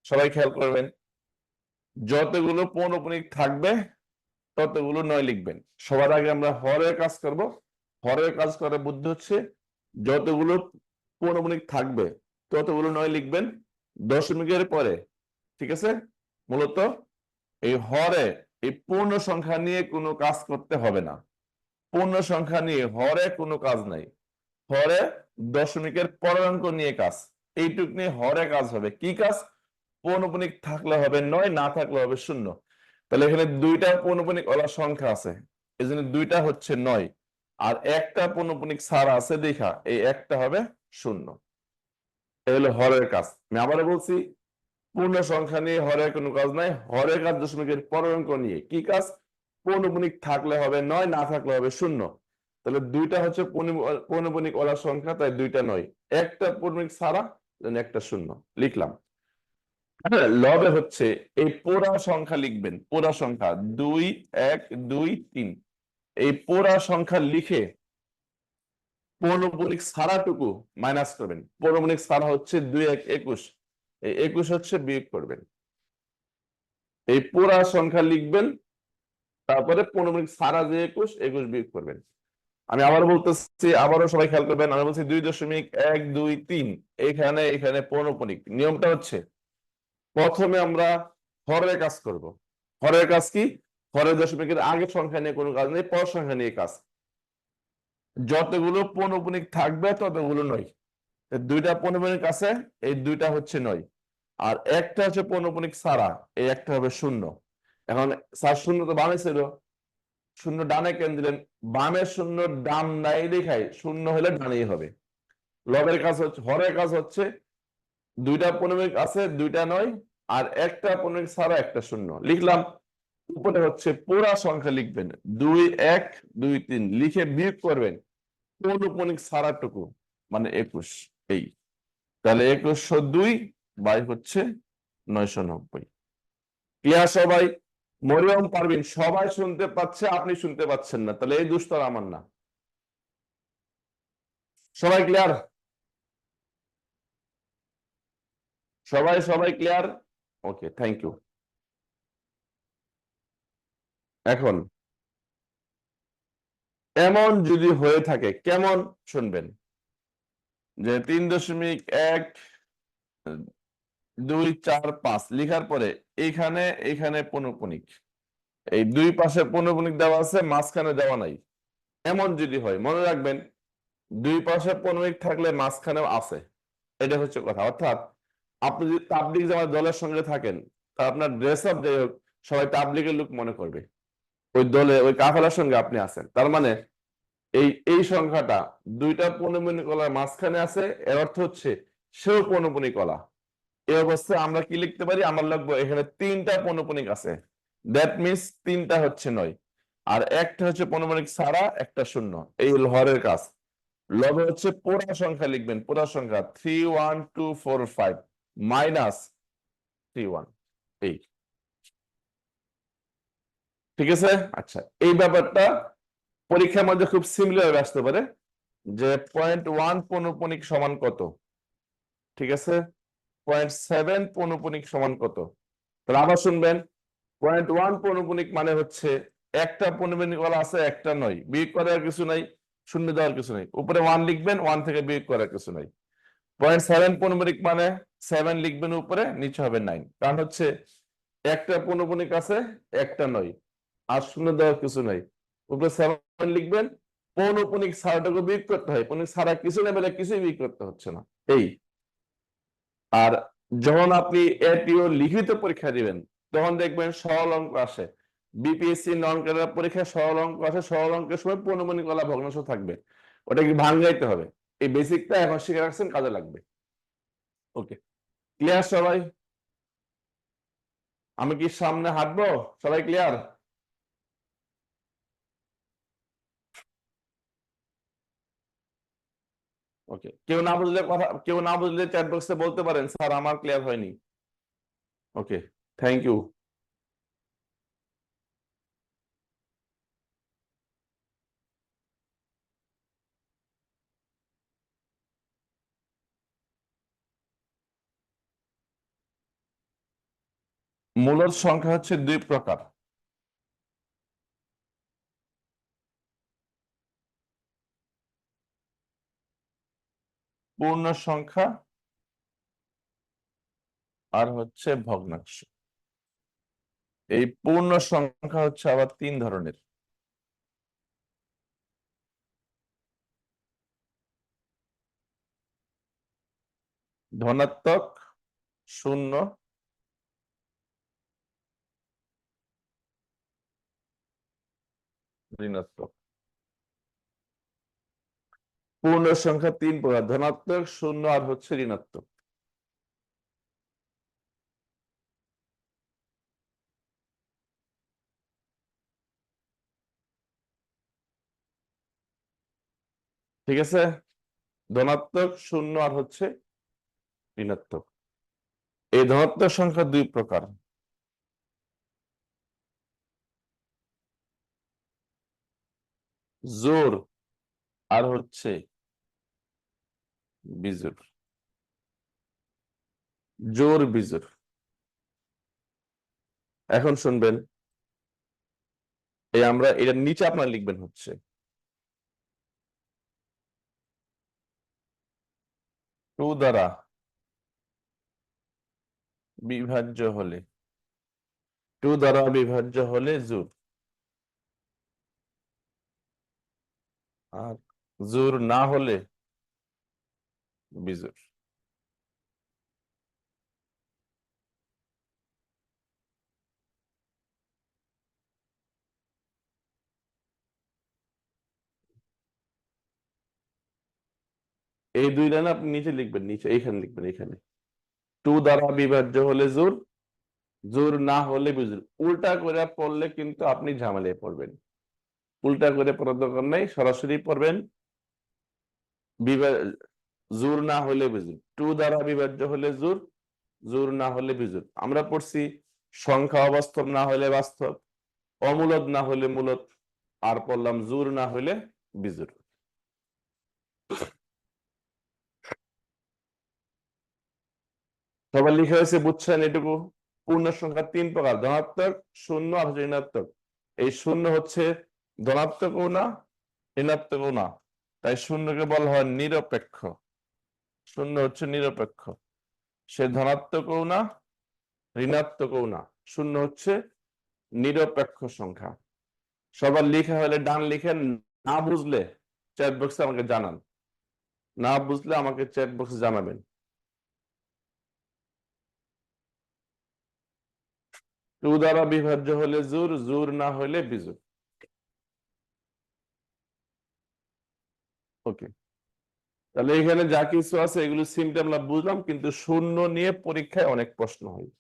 সবাই খেয়াল করবেন, যতগুলো পৌনঃপুনিক থাকবে ততগুলো 9 লিখবেন। সবার আগে আমরা হরের কাজ করব। হরের কাজ করার বুদ্ধি হচ্ছে যতগুলো পৌনঃপুনিক থাকবে ততগুলো 9 লিখবেন দশমিকের পরে। ঠিক আছে? মূলত এই হরে এই পূর্ণ সংখ্যা নিয়ে কোনো কাজ করতে হবে না। পূর্ণ সংখ্যা নিয়ে হরে কোনো কাজ নাই, হরে দশমিকের পরের অঙ্ক নিয়ে কাজ। এইটুক নিয়ে হরে কাজ হবে। কি কাজ? পৌনঃপুনিক থাকলে হবে 9, না থাকলে হবে 0। তাহলে এখানে 2টা পৌনঃপুনিক ওলা সংখ্যা আছে, এই জন্য 2টা হচ্ছে 9, আর একটা পৌনঃপুনিক ছাড়া আছে দেখা এই একটা হবে 0। এই হলো হরের কাজ। আমি আবারও বলছি, পূর্ণ সংখ্যা নিয়ে হরের কোনো কাজ নাই, হরের কাজ দশমিকের পরের অঙ্ক নিয়ে। কি কাজ? পৌনঃপুনিক থাকলে হবে 9, না থাকলে হবে 0। তাহলে 2টা হচ্ছে পৌনঃপুনিক ওলা সংখ্যা, তাই 2টা 9, একটা পৌনঃপুনিক ছাড়া একটা 0 লিখলাম। লবে হচ্ছে এই পুরা সংখ্যা লিখবেন, পুরা সংখ্যা 2 1 2 3, এই পুরা সংখ্যা লিখে পৌনঃপুনিক ছাড়াটুকু মাইনাস করবেন। পৌনঃপুনিক ছাড়া হচ্ছে 2 1 21, এই 21 হচ্ছে বিয়োগ করবেন। এই পুরা সংখ্যা লিখবেন, তারপরে পৌনঃপুনিক ছাড়া যে 21 21 বিয়োগ করবেন। আমি আবার বলতেছি, আবারও সবাই খেয়াল করবেন, আমি বলছি 2.123 এখানে এখানে পৌনঃপুনিক। নিয়মটা হচ্ছে প্রথমে আমরা হরের কাজ করব। হরের কাজ কি? হরের দশমিকের আগের সংখ্যা নিয়ে কোনো কাজ নেই, পর সংখ্যা নিয়ে কাজ। যতগুলো পৌনঃপুনিক থাকবে ততগুলো 9। 2টা পৌনঃপুনিক আছে, এই 2টা হচ্ছে 9, আর একটা হচ্ছে পৌনঃপুনিক ছাড়া, এই একটা হবে 0। এখন 0 তো বামে ছিল, 0 ডানে কেন দিলেন? বামের 0 ডান নাই দেখাই 0 হলে ডানেই হবে। লবের কাজ হচ্ছে, হরের কাজ হচ্ছে 2টা পৌনঃপুনিক আছে, 2টা 9, আর একটা পৌনঃপুনিক ছাড়া একটা 0 লিখলাম। উপরে হচ্ছে পুরা সংখ্যা লিখবেন 2 1 2 3 লিখে বিয়োগ করবেন পৌনঃপুনিক ছাড়াটুকু, মানে 21। এই তাহলে 2102 বাই হচ্ছে 990। ক্লিয়ার সবাই? মরিয়ম পারভিন সবাই শুনতে পাচ্ছে, আপনি শুনতে পাচ্ছেন না, তাহলে এই দুস্তর আমার না। সবাই ক্লিয়ার? সবাই ক্লিয়ার? Okay, thank you. এখন এমন যদি হয়ে থাকে, কেমন শুনবেন, যে 3.1 2 4 5 লিখার পরে এখানে এখানে পৌনঃপুনিক, এই দুই পাশে পৌনঃপুনিক দেওয়া আছে, মাঝখানে দেওয়া নাই। এমন যদি হয়, মনে রাখবেন দুই পাশে পৌনঃপুনিক থাকলে মাঝখানেও আছে, এটা হচ্ছে কথা। অর্থাৎ আপনি যদি তাবলিগ জামাত দলের সঙ্গে থাকেন, তা আপনার ড্রেস আপ যাই হোক, সবাই তাবলিগের লোক মনে করবে, ওই দলে ওই কাফেলার সঙ্গে আপনি আছেন। তার মানে এই সংখ্যাটা 2টা পৌনঃপুনিক কলার মাঝখানে আছে, এর অর্থ হচ্ছে সেও পৌনঃপুনিক কলা। এই অবস্থায় আমরা কি লিখতে পারি? আমরা লিখবো এখানে 3টা পৌনঃপুনিক আছে, দ্যাট মিনস 3টা হচ্ছে 9, আর একটা হচ্ছে পৌনঃপুনিক ছাড়া একটা 0। এই হরের কাজ। লবে হচ্ছে পুরা সংখ্যা লিখবেন, পুরা সংখ্যা 3 1 2 4 5 মাইনাস 3 1 8। ঠিক আছে? আচ্ছা, এই ব্যাপারটা পরীক্ষার মধ্যে খুব সিমিলার ভাবে আসতে পারে, যে 0.1 পৌনঃপুনিক সমান কত? ঠিক আছে, 0.7 পৌনঃপুনিক সমান কত? তাহলে আবার শুনবেন, 0.1 পৌনঃপুনিক মানে হচ্ছে একটা পৌনঃপুনিক ওলা আছে, একটা 9, বিয়োগ করার কিছু নাই, শূন্য দেওয়ার কিছু নাই, উপরে 1 লিখবেন, 1 থেকে বিয়োগ করার কিছু নাই। 0.7 পৌনঃপুনিক মানে 7 লিখবেন উপরে, নিচে হবে 9, কারণ হচ্ছে একটা পৌনঃপুনিক আছে, একটা 9, আর শূন্য দেওয়ার কিছু নাই, উপরে 7 লিখবেন। পৌনঃপুনিক ছাড়াটাকে বিয়োগ করতে হয়, পৌনঃপুনিক ছাড়া কিছু নেই বলে কিছুই বিয়োগ করতে হচ্ছে না। এই আর যখন আপনি এটিও লিখিত পরীক্ষা দিবেন, তখন দেখবেন সরল অঙ্ক আসে। বিপিএসসি নন ক্যাডার পরীক্ষায় সরল অঙ্ক আসে, সরল অঙ্কের সময় পৌনঃপুনিক কলা ভগ্নাংশ থাকবে, ওটা কি ভাঙাইতে হবে। এই বেসিকটা এখন শিখে রাখছেন, কাজে লাগবে। ওকে, ক্লিয়ার সবাই? আমি কি সামনে হাঁটবো? সবাই ক্লিয়ার? ওকে, কেউ না বুঝলে চ্যাট বক্সে বলতে পারেন, স্যার আমার ক্লিয়ার হয়নি। ওকে, থ্যাংক ইউ। মূলদ সংখ্যা হচ্ছে দুই প্রকার। পূর্ণ সংখ্যা আর হচ্ছে ভগ্নাংশ। এই পূর্ণ সংখ্যা হচ্ছে আবার তিন ধরনের। ধনাত্মক, শূন্য, ঋণাত্মক। পূর্ণ সংখ্যা তিন প্রকার: ধনাত্মক, শূন্য আর হচ্ছে ঋণাত্মক। ঠিক আছে, ধনাত্মক, শূন্য আর হচ্ছে ঋণাত্মক। এই ধনাত্মক সংখ্যা দুই প্রকার: জোড় আর হচ্ছে বিজোড়। জোড় বিজোড়। এখন শুনবেন, এই আমরা এটার নিচে আপনার লিখবেন হচ্ছে 2 দ্বারা বিভাজ্য হলে, 2 দ্বারা বিভাজ্য হলে জোড়, আর জোড় না হলে বিজোড়। এই দুই লাইন আপনি নিচে লিখবেন, নিচে এইখানে লিখবেন, এখানে 2 দ্বারা বিভাজ্য হলে জোড়, জোড় না হলে বিজোড়। উল্টা করে পড়লে কিন্তু আপনি ঝামেলায় পড়বেন। উল্টা করে পড়ার দরকার নাই, সরাসরি পড়বেন জোড় না হলে বিজোড়। 2 দ্বারা বিভাজ্য হলে জোড়, জোড় না হলে বিজোড়। আমরা পড়ছি সংখ্যা অবাস্তব না হলে বাস্তব, অমূলদ না হলে মূলদ, আর পড়লাম জোড় না হলে বিজোড়। সবাই লিখে হয়েছে, বুঝছেন এটুকু? পূর্ণ সংখ্যা তিন প্রকার: ধনাত্মক, শূন্য আর ঋণাত্মক। এই শূন্য হচ্ছে ধনাত্মকও না, ঋণাত্মকও না, তাই শূন্যকে বলা হয় নিরপেক্ষ। শূন্য হচ্ছে নিরপেক্ষ, সে ধনাত্মকও না, ঋণাত্মকও না, শূন্য হচ্ছে নিরপেক্ষ সংখ্যা। সবার লিখা হলে ডান লিখেন, না বুঝলে চ্যাট বক্সে আমাকে জানান, না বুঝলে আমাকে চ্যাট বক্সে জানাবেন। টু দ্বারা বিভাজ্য হলে জোড়, জোড় না হলে বিজোড়। ওকে, তাহলে এখানে যা কিছু আছে এগুলো সিম্পলি আমরা বুঝলাম, কিন্তু শূন্য নিয়ে পরীক্ষায় অনেক প্রশ্ন হয়,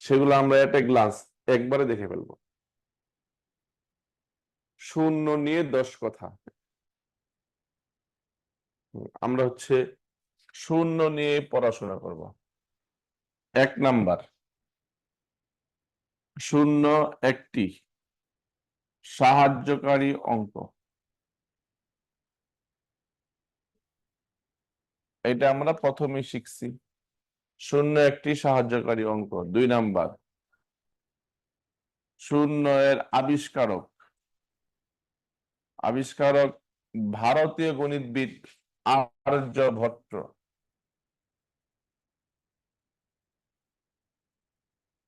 সেগুলো আমরা একটা গ্লান্স একবারে দেখে ফেলবো। শূন্য নিয়ে 10 কথা আমরা হচ্ছে শূন্য নিয়ে পড়াশোনা করব। 1 নাম্বার, শূন্য একটি সাহায্যকারী অঙ্ক। এটা আমরা প্রথমে শিখছি, শূন্য একটি সাহায্যকারী অঙ্ক। 2 নাম্বার, শূন্য এর আবিষ্কারক। আবিষ্কারক ভারতীয় গণিতবিদ আর্যভট্ট।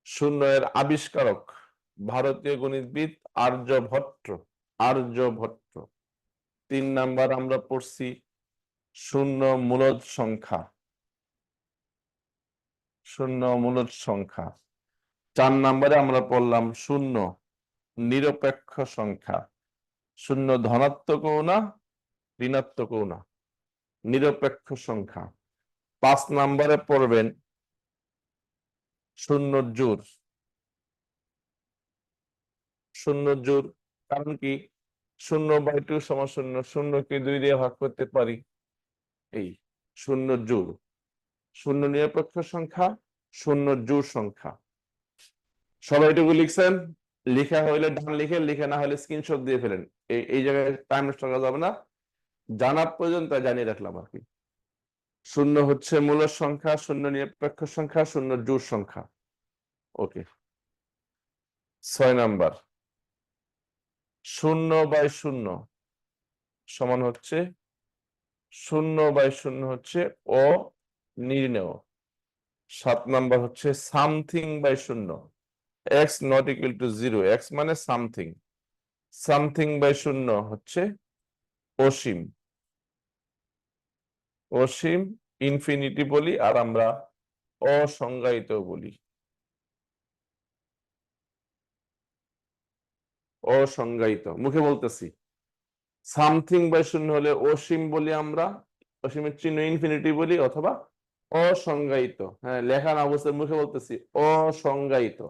শূন্য এর আবিষ্কারক ভারতীয় গণিতবিদ আর্যভট্ট। আর্যভট্ট। 3 নাম্বার আমরা পড়ছি শূন্য মূলদ সংখ্যা। শূন্য মূলদ সংখ্যা। 4 নাম্বারে আমরা পড়লাম শূন্য নিরপেক্ষ সংখ্যা। শূন্য ধনাত্মকও না, ঋণাত্মকও না, নিরপেক্ষ সংখ্যা। 5 নাম্বারে পড়বেন শূন্য জোড়। শূন্য জোড়, কারণ কি? 0/2 সমান শূন্য, শূন্যকে 2 দিয়ে ভাগ করতে পারি। এই শূন্য জোড়, শূন্য নিরপেক্ষ সংখ্যা, শূন্য জোড় সংখ্যা। সবাই এটুকু লিখছেন? লিখা হইলে ডান লিখে, লিখে না হলে স্ক্রিনশট দিয়ে ফেলেন। এই জায়গায় টাইম নষ্ট করা যাবে না, জানার প্রয়োজন তাই জানিয়ে রাখলাম আর কি। শূন্য হচ্ছে মূলদ সংখ্যা, শূন্য নিরপেক্ষ সংখ্যা, শূন্য জোড় সংখ্যা। ওকে, 6 নাম্বার 0/0 সমান হচ্ছে 0/0 হচ্ছে অনির্ণেয়। 7 নাম্বার হচ্ছে something by 0, x not equal to 0, x মানে সামথিং, সামথিং বাই 0 হচ্ছে অসীম। অসীম ইনফিনিটি বলি, আর আমরা অসংজ্ঞায়িত বলি। অসংজ্ঞায়িত মুখে বলতেছি, সামথিং বাই 0 হলে অসীম বলি আমরা, অসীমের চিহ্ন ইনফিনিটি বলি, অথবা অসংজ্ঞায়িত। হ্যাঁ, লেখা না অবস্থায় মুখে বলতেছি অসংজ্ঞায়িত,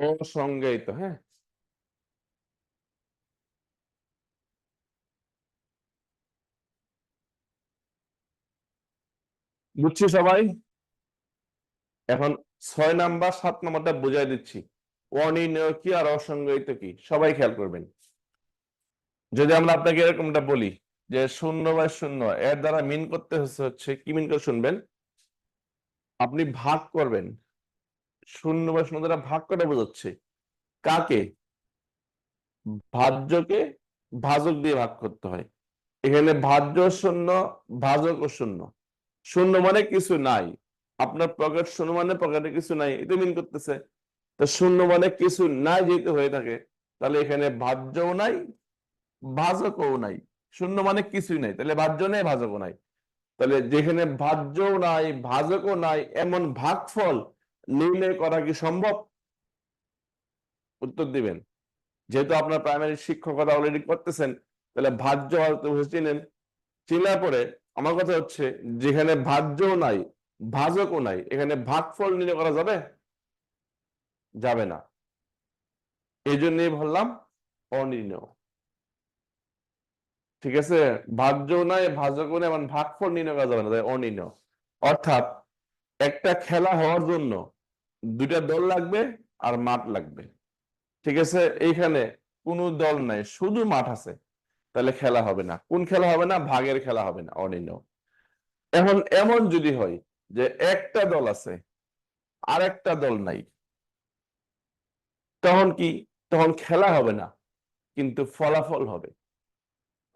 অসংজ্ঞায়িত। হ্যাঁ, বুঝছি সবাই? এখন 6 নাম্বার 7 নাম্বারটা বুঝাই দিচ্ছি, অনির্ণেয় কি আর অসংজ্ঞায়িত কি, সবাই খেয়াল করবেন। যদি আমরা আপনাকে এরকমটা বলি যে 0/0 এর দ্বারা মিন করতে হচ্ছে কি, মিন করে শুনবেন, আপনি ভাগ করবেন, 0/0 দ্বারা ভাগ করে বোঝাচ্ছে কাকে? ভাজ্যকে ভাজক দিয়ে ভাগ করতে হয়। এখানে ভাজ্য 0, ভাজক 0। 0 মানে কিছু নাই, আপনার পকেট 0 মানে পকেটে কিছু নাই, এটা মিন করতেছে। তো 0 মানে কিছু নাই যেহেতু হয়ে থাকে, তাহলে এখানে ভাজ্যও নাই, ভাজকও নাই। 0 মানে কিছুই নাই, তাহলে ভাজ্য নেই, ভাজকও নাই। তাহলে যেখানে ভাজ্যও নাই, ভাজকও নাই, এমন ভাগফল নির্ণয় করা কি সম্ভব? উত্তর দিবেন। যেহেতু আপনার প্রাইমারি শিক্ষকতা অলরেডি করতেছেন, তাহলে ভাজ্য চিনেন। চিনার পরে আমার কথা হচ্ছে, যেখানে ভাজ্যও নাই, ভাজকও নাই, এখানে ভাগফল নির্ণয় করা যাবে? যাবে না। এই জন্যই বললাম অনির্ণেয়। ঠিক আছে, ভাজ্যও নাই, ভাজকও নাই, এমন ভাগফল নির্ণয় করা যাবে না, তাই অনির্ণেয়। অর্থাৎ একটা খেলা হওয়ার জন্য 2টা দল লাগবে আর মাঠ লাগবে। ঠিক আছে, এইখানে কোনো দল নাই, শুধু মাঠ আছে, তাহলে খেলা হবে না। কোন খেলা হবে না? ভাগের খেলা হবে না, অনির্ণেয়। এখন এমন যদি হয় যে একটা দল আছে আর একটা দল নাই, তখন কি? তখন খেলা হবে না, কিন্তু ফলাফল হবে।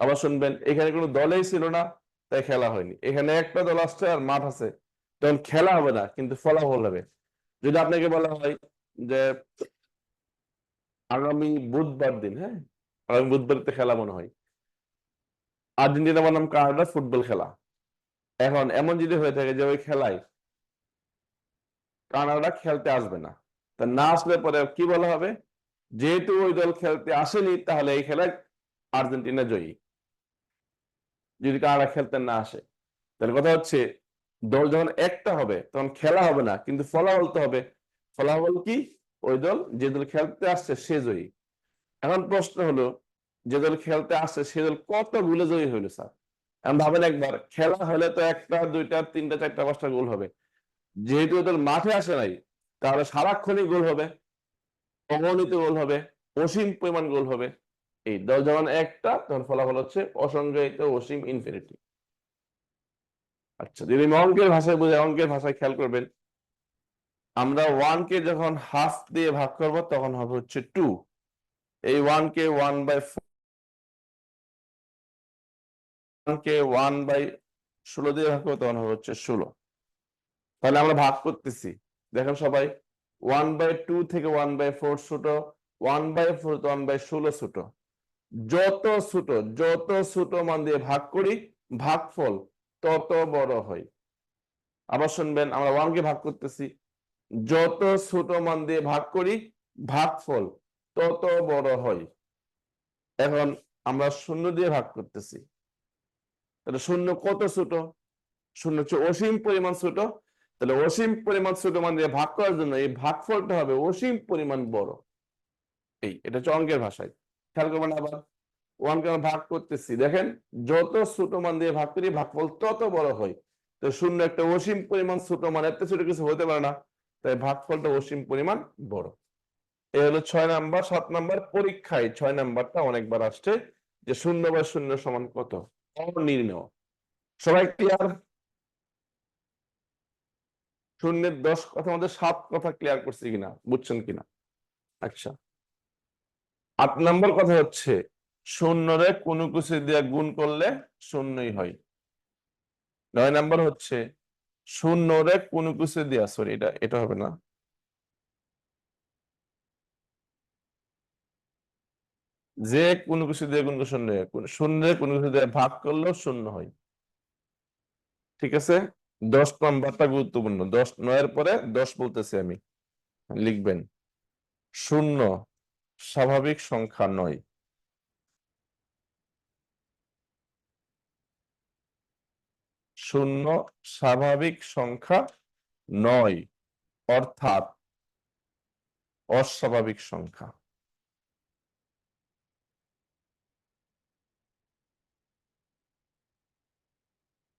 আবার শুনবেন, এখানে কোনো দলেই ছিল না, তাই খেলা হয়নি। এখানে একটা দল আসছে আর মাঠ আছে, তখন খেলা হবে না, কিন্তু ফলাফল হবে। যদি আপনাকে বলা হয় যে আগামী বুধবার দিন, হ্যাঁ, আগামী বুধবারতে খেলা মনে হয়, আর্জেন্টিনা বনাম কানাডা ফুটবল খেলা। এখন এমন যদি হয়ে থাকে যে ওই খেলায় কানাডা খেলতে আসবে না, তা না আসলে পরে কি বলা হবে? যেহেতু ওই দল খেলতে আসেনি, তাহলে এই খেলায় আর্জেন্টিনা জয়ী। যদি কানাডা খেলতে না আসে, তাহলে কথা হচ্ছে দল যখন একটা হবে তখন খেলা হবে না, কিন্তু ফলাফল তো হবে। ফলাফল কি? ওই দল, যে দল খেলতে আসছে সে জয়ী। এখন প্রশ্ন হলো, যে দল খেলতে আসছে সে দল কত গোলে জয়ী হইলো স্যার? এখন ভাবেন একবার, খেলা হলে তো 1টা 2টা 3টা 4টা 5টা গোল হবে। যেহেতু ওদের মাঠে আসে নাই, তাহলে সারাক্ষণই গোল হবে, অগণিত গোল হবে, অসীম পরিমাণ গোল হবে। এই দল যখন একটা, তখন ফলাফল হচ্ছে অসংজ্ঞায়িত, অসীম, ইনফিনিটি। আচ্ছা, যদি আমি অঙ্কের ভাষায় বুঝাই, অঙ্কের ভাষায় খেয়াল করবেন, আমরা 1 কে যখন হাফ দিয়ে ভাগ করব তখন হবে হচ্ছে 2। এই 1 কে 1/16 দিয়ে ভাগ করবো, তখন হবে হচ্ছে 16। তাহলে আমরা ভাগ করতেছি, দেখেন সবাই, 1/2 থেকে 1/4 ছোট, 1/4 তো 1/16 ছোট। যত ছোট মান দিয়ে ভাগ করি, ভাগফল তত বড় হয়। আবার শুনবেন, আমরা 1 কে ভাগ করতেছি, যত ছোট মান দিয়ে ভাগ করি, ভাগফল তত বড় হয়। এখন আমরা 0 দিয়ে ভাগ করতেছি, তাহলে 0 কত ছোট? 0 হচ্ছে অসীম পরিমাণ ছোট। তাহলে অসীম পরিমাণ ছোট মান দিয়ে ভাগ করার জন্য এই ভাগফলটা হবে অসীম পরিমাণ বড়। এটা হচ্ছে অঙ্কের ভাষায়। খেয়াল করবেন, আবার 1 কে ভাগ করতেছি, দেখেন যত ছোট মান দিয়ে ভাগ করি, ভাগফল তত বড় হয়। তো 0 একটা অসীম পরিমাণ ছোট মান, এত ছোট কিছু হতে পারে না, তাই ভাগফলটা অসীম পরিমাণ বড়। এই হলো 6 নাম্বার। 7 নাম্বার পরীক্ষায় 6 নাম্বারটা অনেকবার আসছে, যে 0/0 সমান কত? অনির্ণেয়। সবাই ক্লিয়ার? শূন্যের 10 কথা আমাদের 7 কথা ক্লিয়ার করছি কিনা, বুঝছেন কিনা? আচ্ছা, 8 নম্বর কথা হচ্ছে শূন্যরে কোনো কিছু দিয়ে গুণ করলে শূন্যই হয়। 9 নম্বর হচ্ছে শূন্যরে কোনো কিছু দিয়া, সরি এটা হবে না, যে কোনো কিছু দিয়ে গুণ করলে শূন্য হয়, শূন্যে কোনো কিছু দিয়ে ভাগ করলেও শূন্য হয়। ঠিক আছে, 10 নম্বরটা গুরুত্বপূর্ণ। 9 পরে 10 বলতেছি আমি, লিখবেন শূন্য স্বাভাবিক সংখ্যা নয়। শূন্য স্বাভাবিক সংখ্যা নয়, অর্থাৎ অস্বাভাবিক সংখ্যা।